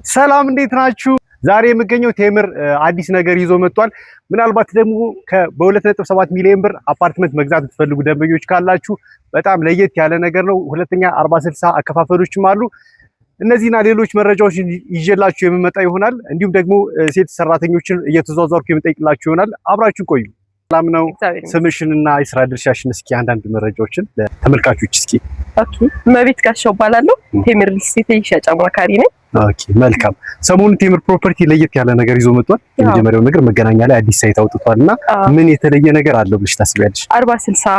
ሰላም እንዴት ናችሁ? ዛሬ የምገኘው ቴምር አዲስ ነገር ይዞ መጥቷል። ምናልባት ደግሞ በ2.7 ሚሊዮን ብር አፓርትመንት መግዛት የምትፈልጉ ደንበኞች ካላችሁ በጣም ለየት ያለ ነገር ነው። ሁለተኛ 40/60 አከፋፈሎችም አሉ። እነዚህና ሌሎች መረጃዎችን ይዤላችሁ የምመጣ ይሆናል። እንዲሁም ደግሞ ሴት ሰራተኞችን እየተዟዟርኩ የምጠይቅላችሁ ይሆናል። አብራችሁ ቆዩ። ሰላም ነው። ስምሽንና የስራ ድርሻሽን እስኪ አንዳንድ መረጃዎችን ለተመልካቾች እስኪ። ኦኬ፣ መቤት ጋሻው እባላለሁ። ቴምር ሪል ስቴት የሽያጭ አማካሪ ነኝ። ኦኬ መልካም። ሰሞኑን ቴምር ፕሮፐርቲ ለየት ያለ ነገር ይዞ መጥቷል። የመጀመሪያው ነገር መገናኛ ላይ አዲስ ሳይት አውጥቷልና ምን የተለየ ነገር አለው ብለሽ ታስቢያለሽ? 40/60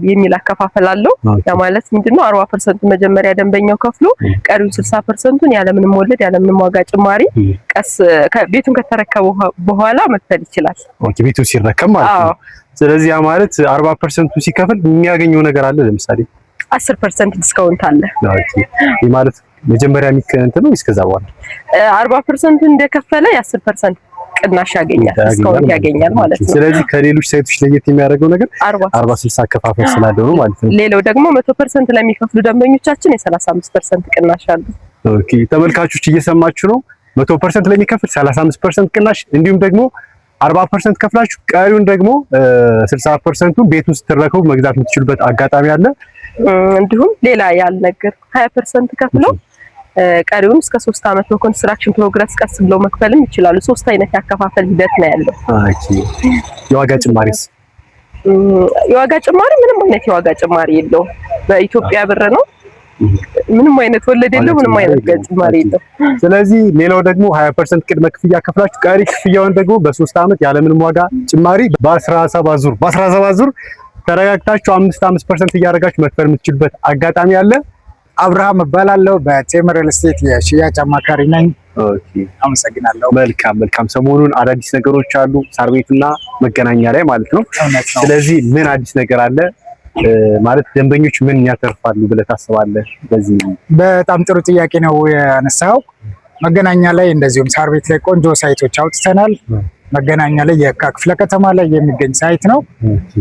የሚል አከፋፈል አለው። ያ ማለት ምንድነው? 40% መጀመሪያ ደንበኛው ከፍሎ ቀሪው 60%ን ያለምንም ወለድ ያለምንም ዋጋ ጭማሪ ቀስ ቤቱን ከተረከበ በኋላ መክፈል ይችላል። ኦኬ፣ ቤቱ ሲረከብ ማለት ነው። ስለዚህ ያ ማለት 40%ቱ ሲከፍል የሚያገኘው ነገር አለ። ለምሳሌ 10% ዲስካውንት አለ። ኦኬ፣ ይሄ ማለት መጀመሪያ የሚከንተ ነው እስከዛ በኋላ 40% እንደከፈለ የ10% ቅናሽ ያገኛል፣ ዲስካውንት ያገኛል ማለት ነው። ስለዚህ ከሌሎች ሳይቶች ለየት የሚያደርገው ነገር 40/60 አከፋፈል ስላለው ነው ማለት ነው። ሌላው ደግሞ 100% ለሚከፍሉ ደንበኞቻችን የ35% ቅናሽ አለ። ኦኬ ተመልካቾች እየሰማችሁ ነው። 100% ለሚከፍል 35% ቅናሽ፣ እንዲሁም ደግሞ 40% ከፍላችሁ ቀሪውን ደግሞ 60%ቱን ቤት ውስጥ ትረከቡ መግዛት የምትችሉበት አጋጣሚ አለ። እንዲሁም ሌላ ያልነገር 20% ከፍለው ቀሪውን እስከ 3 አመት በኮንስትራክሽን ፕሮግረስ ቀስ ብለው መክፈልም ይችላሉ። 3 አይነት ያከፋፈል ሂደት ነው ያለው። ኦኬ የዋጋ ጭማሪስ? የዋጋ ጭማሪ ምንም አይነት የዋጋ ጭማሪ የለውም። በኢትዮጵያ ብር ነው። ምንም አይነት ወለድ የለው፣ ምንም አይነት ጭማሪ የለው። ስለዚህ ሌላው ደግሞ 20% ቅድመ ክፍያ ከፍላችሁ ቀሪ ክፍያውን ደግሞ በ3 አመት ያለምንም ዋጋ ጭማሪ በ17 ዙር ተረጋግታችሁ 5% እያደረጋችሁ መክፈል የምትችሉበት አጋጣሚ አለ። አብርሃም እባላለሁ። በቴምር ሪል ስቴት የሽያጭ አማካሪ ነኝ። ኦኬ አመሰግናለሁ። መልካም። ሰሞኑን አዳዲስ ነገሮች አሉ ሳር ቤትና መገናኛ ላይ ማለት ነው። ስለዚህ ምን አዲስ ነገር አለ ማለት ደንበኞች ምን ያተርፋሉ ብለህ ታስባለህ? በዚህ በጣም ጥሩ ጥያቄ ነው ያነሳው። መገናኛ ላይ እንደዚሁም ሳር ቤት ላይ ቆንጆ ሳይቶች አውጥተናል። መገናኛ ላይ የካ ክፍለ ከተማ ላይ የሚገኝ ሳይት ነው።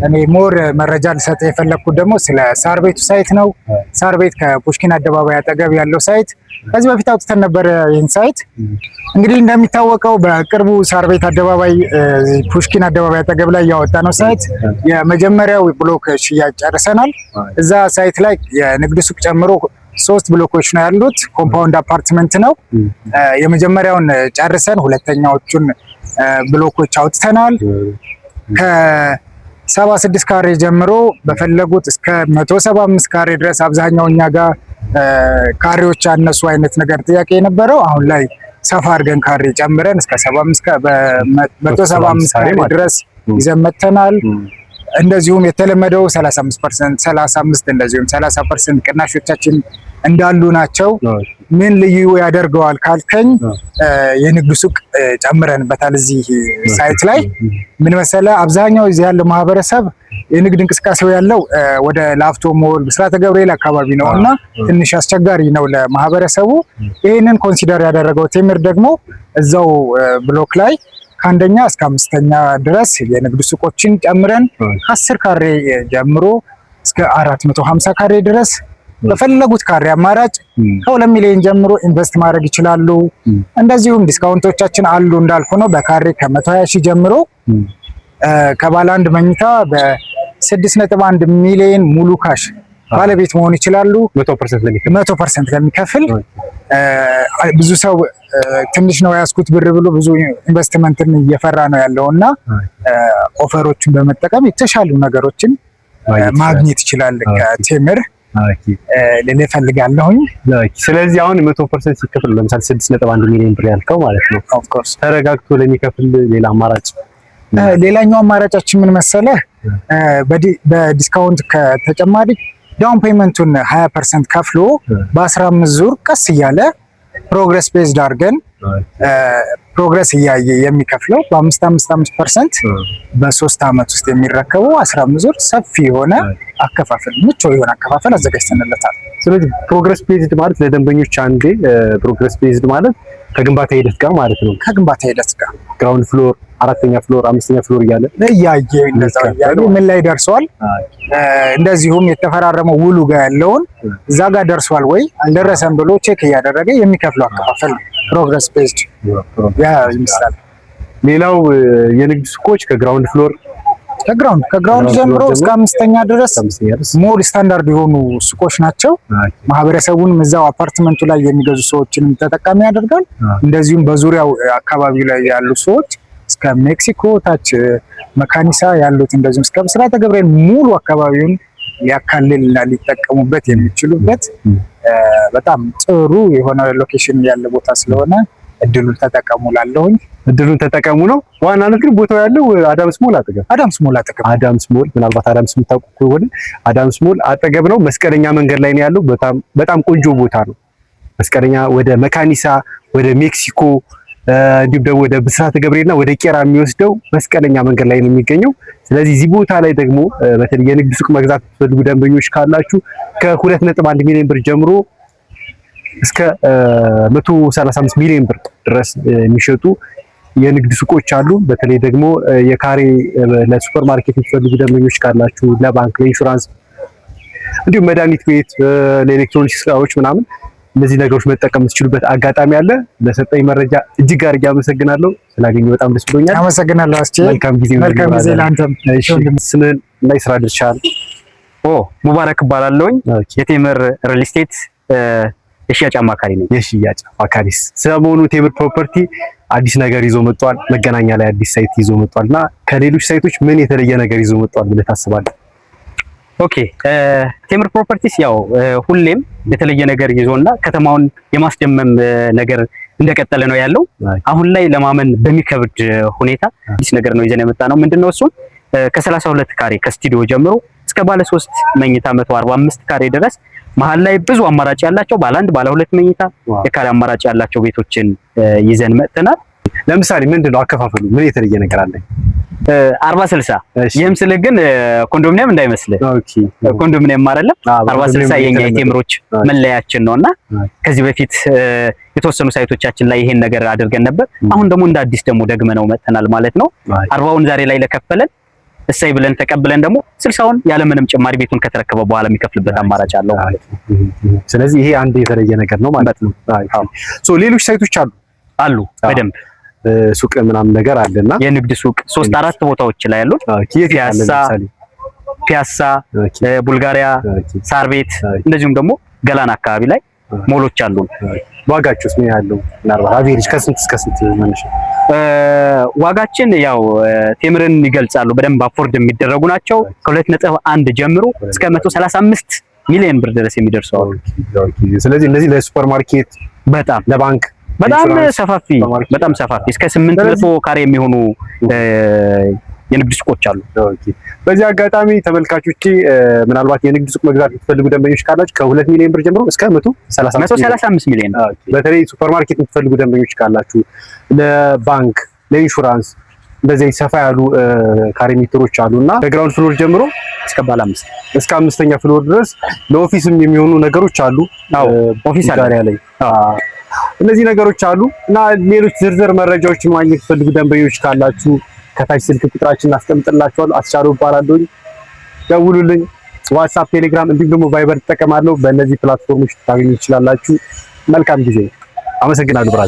እኔ ሞር መረጃ ልሰጥ የፈለኩት ደግሞ ስለ ሳር ቤቱ ሳይት ነው። ሳር ቤት ከፑሽኪን አደባባይ አጠገብ ያለው ሳይት ከዚህ በፊት አውጥተን ነበር። ይህን ሳይት እንግዲህ እንደሚታወቀው በቅርቡ ሳር ቤት አደባባይ ፑሽኪን አደባባይ አጠገብ ላይ ያወጣነው ሳይት የመጀመሪያው ብሎክ ሽያጭ ጨርሰናል። እዛ ሳይት ላይ የንግድ ሱቅ ጨምሮ 3 ብሎኮች ነው ያሉት። ኮምፓውንድ አፓርትመንት ነው። የመጀመሪያውን ጨርሰን ሁለተኛዎቹን ብሎኮች አውጥተናል። ከ76 ካሬ ጀምሮ በፈለጉት እስከ 175 ካሬ ድረስ አብዛኛው እኛ ጋር ካሬዎች ያነሱ አይነት ነገር ጥያቄ የነበረው አሁን ላይ ሰፋ አድርገን ካሬ ጨምረን እስከ 175 ካሬ ድረስ ይዘን መጥተናል። እንደዚሁም የተለመደው 35% 35 እንደዚሁም 30% ቅናሾቻችን እንዳሉ ናቸው። ምን ልዩ ያደርገዋል ካልከኝ የንግድ ሱቅ ጨምረንበታል። እዚህ ሳይት ላይ ምን መሰለ፣ አብዛኛው እዚህ ያለው ማህበረሰብ የንግድ እንቅስቃሴው ያለው ወደ ላፍቶ ሞል፣ ብስራተ ገብርኤል አካባቢ ነው እና ትንሽ አስቸጋሪ ነው ለማህበረሰቡ። ይህንን ኮንሲደር ያደረገው ቴምር ደግሞ እዛው ብሎክ ላይ ከአንደኛ እስከ 5ኛ ድረስ የንግድ ሱቆችን ጨምረን 10 ካሬ ጀምሮ እስከ 450 ካሬ ድረስ በፈለጉት ካሬ አማራጭ ከ2 ሚሊዮን ጀምሮ ኢንቨስት ማድረግ ይችላሉ። እንደዚሁም ዲስካውንቶቻችን አሉ እንዳልኩ ነው። በካሬ ከ120 ሺህ ጀምሮ ከባለ አንድ መኝታ በ6.1 ሚሊዮን ሙሉ ካሽ ባለቤት መሆን ይችላሉ። 100% ለሚከፍል ብዙ ሰው ትንሽ ነው ያስኩት ብር ብሎ ብዙ ኢንቨስትመንትን እየፈራ ነው ያለው እና ኦፈሮችን በመጠቀም የተሻሉ ነገሮችን ማግኘት ይችላል ከቴምር ልፈልጋለሁኝ። ስለዚህ አሁን 100% ሲከፍል ለምሳሌ 6.1 ሚሊዮን ብር ያልከው ማለት ነው። ኦፍ ኮርስ ተረጋግቶ ለሚከፍል ሌላ አማራጭ ሌላኛው አማራጫችን ምን መሰለህ፣ በዲስካውንት ከተጨማሪ ዳውን ፔመንቱን 20% ከፍሎ በ15 ዙር ቀስ እያለ ፕሮግረስ ቤዝድ አድርገን ፕሮግረስ እያየ የሚከፍለው በ5.5% በ3 አመት ውስጥ የሚረከቡ 15 ዙር ሰፊ የሆነ አከፋፈል ምቹ የሆነ አከፋፈል አዘጋጅተንለታል። ስለዚህ ፕሮግረስ ቤዝድ ማለት ለደንበኞች አንዴ ፕሮግረስ ቤዝድ ማለት ከግንባታ ሂደት ጋር ማለት ነው። ከግንባታ ሂደት ጋር ግራውንድ ፍሎር፣ 4ኛ ፍሎር፣ 5ኛ ፍሎር እያለ ምን ላይ ደርሷል፣ እንደዚሁም የተፈራረመው ውሉ ጋር ያለውን እዛ ጋር ደርሷል ወይ አልደረሰም ብሎ ቼክ እያደረገ የሚከፍለው አከፋፈል ፕሮግረስ ቤዝድ ያ ይመስላል። ሌላው የንግድ ሱቆች ከግራውንድ ከግራውንድ ጀምሮ እስከ 5ኛ ድረስ ሞር ስታንዳርድ የሆኑ ሱቆች ናቸው። ማህበረሰቡንም እዛው አፓርትመንቱ ላይ የሚገዙ ሰዎችንም ተጠቃሚ ያደርጋል። እንደዚሁም በዙሪያው አካባቢ ላይ ያሉ ሰዎች እስከ ሜክሲኮ ታች መካኒሳ ያሉት እንደዚሁም እስከ ብስራተ ገብርኤል ሙሉ አካባቢውን ሊያካልልና ሊጠቀሙበት የሚችሉበት በጣም ጥሩ የሆነ ሎኬሽን ያለ ቦታ ስለሆነ እድሉን ተጠቀሙ ላለሁኝ። እድሉን ተጠቀሙ ነው። ዋናነት ግን ቦታው ያለው አዳምስ ሞል አጠገብ አዳምስ ሞል ምናልባት አዳምስ የምታውቁ ከሆነ አዳምስ ሞል አጠገብ ነው። መስቀለኛ መንገድ ላይ ነው ያለው። በጣም ቆንጆ ቦታ ነው። መስቀለኛ ወደ መካኒሳ ወደ ሜክሲኮ እንዲሁም ደግሞ ወደ ብስራተ ገብርኤልና ወደ ቄራ የሚወስደው መስቀለኛ መንገድ ላይ ነው የሚገኘው። ስለዚህ እዚህ ቦታ ላይ ደግሞ በተለይ የንግድ ሱቅ መግዛት የምትፈልጉ ደንበኞች ካላችሁ ከ2.1 ሚሊዮን ብር ጀምሮ እስከ 135 ሚሊዮን ብር ድረስ የሚሸጡ የንግድ ሱቆች አሉ። በተለይ ደግሞ የካሬ ለሱፐር ማርኬት የምትፈልጉ ደንበኞች ካላችሁ ለባንክ፣ ለኢንሹራንስ እንዲሁም መድኃኒት ቤት፣ ለኤሌክትሮኒክስ እቃዎች ምናምን እነዚህ ነገሮች መጠቀም የምትችሉበት አጋጣሚ አለ። ለሰጠኝ መረጃ እጅግ አድርጌ አመሰግናለሁ። ስላገኘሁ በጣም ደስ ብሎኛል። አመሰግናለሁ አስቼ። መልካም ጊዜ ለአንተም። ስምህን እና የስራ ድርሻህን? ሙባረክ እባላለሁኝ። የቴምር ሪል ስቴት የሽያጭ አማካሪ ነኝ። የሽያጭ አማካሪስ? ሰሞኑ ቴምር ፕሮፐርቲ አዲስ ነገር ይዞ መጥቷል። መገናኛ ላይ አዲስ ሳይት ይዞ መጥቷል እና ከሌሎች ሳይቶች ምን የተለየ ነገር ይዞ መጥቷል ብለህ ታስባለህ? ኦኬ ቴምር ፕሮፐርቲስ ያው ሁሌም የተለየ ነገር ይዞና ከተማውን የማስደመም ነገር እንደቀጠለ ነው ያለው። አሁን ላይ ለማመን በሚከብድ ሁኔታ አዲስ ነገር ነው ይዘን የመጣ ነው። ምንድነው እሱ? ከ32 ካሬ ከስቱዲዮ ጀምሮ እስከ ባለ 3 መኝታ 145 ካሬ ድረስ መሀል ላይ ብዙ አማራጭ ያላቸው ባለ 1 ባለ 2 መኝታ የካሬ አማራጭ ያላቸው ቤቶችን ይዘን መጥተናል። ለምሳሌ ምንድነው አከፋፈሉ? ምን የተለየ ነገር አለ? 40/60 ይህም ስልህ ግን ኮንዶሚኒየም እንዳይመስልህ። ኮንዶሚኒየም አይደለም። 40/60 የኛ የቴምሮች መለያችን ነውና ከዚህ በፊት የተወሰኑ ሳይቶቻችን ላይ ይሄን ነገር አድርገን ነበር። አሁን ደግሞ እንደ አዲስ ደግሞ ደግመነው መጥተናል ማለት ነው። 40ውን ዛሬ ላይ ለከፈለን እሰይ ብለን ተቀብለን ደግሞ 60ውን ያለምንም ጭማሪ ቤቱን ከተረከበ በኋላ የሚከፍልበት አማራጭ አለው ማለት ነው። ስለዚህ ይሄ አንድ የተለየ ነገር ነው ማለት ነው። ሌሎች ሳይቶች አሉ በደንብ ሱቅ ምናምን ነገር አለና የንግድ ሱቅ 3-4 ቦታዎች ላይ ያሉ ፒያሳ፣ ቡልጋሪያ፣ ሳር ቤት እንደዚሁም ደግሞ ገላን አካባቢ ላይ ሞሎች አሉ። ዋጋቸውስ ምን ያለው? ምናልባት አቬሬጅ ከስንት እስከ ስንት መነሻ? ዋጋችን ያው ቴምርን ይገልጻሉ። በደንብ አፎርድ የሚደረጉ ናቸው። ከ2.1 ጀምሮ እስከ 135 ሚሊዮን ብር ድረስ የሚደርሱ አሉ። ስለዚህ እነዚህ ለሱፐር ማርኬት በጣም ለባንክ በጣም ሰፋፊ እስከ 800 ካሬ የሚሆኑ የንግድ ሱቆች አሉ። በዚህ አጋጣሚ ተመልካቾቼ ምናልባት የንግድ ሱቅ መግዛት የምትፈልጉ ደንበኞች ካላችሁ ከ2 ሚሊዮን ብር ጀምሮ እስከ 135 ሚሊዮን በተለይ ሱፐር ማርኬት የምትፈልጉ ደንበኞች ካላችሁ ለባንክ፣ ለኢንሹራንስ እንደዚህ ሰፋ ያሉ ካሬ ሜትሮች አሉና ከግራውንድ ፍሎር ጀምሮ እስከ ባለ 5 እስከ 5ኛ ፍሎር ድረስ ለኦፊስም የሚሆኑ ነገሮች አሉ። ኦፊስ ዳሪያ ላይ እነዚህ ነገሮች አሉ እና ሌሎች ዝርዝር መረጃዎችን ማግኘት የምትፈልጉ ደንበኞች ካላችሁ ከታች ስልክ ቁጥራችንን አስቀምጥላችኋለሁ። አስቻለው እባላለሁ። ደውሉልኝ። ዋትስአፕ፣ ቴሌግራም እንዲሁም ደግሞ ቫይበር ተጠቀማለሁ። በእነዚህ ፕላትፎርሞች ታገኙ ትችላላችሁ። መልካም ጊዜ። አመሰግናለሁ ብራዘር።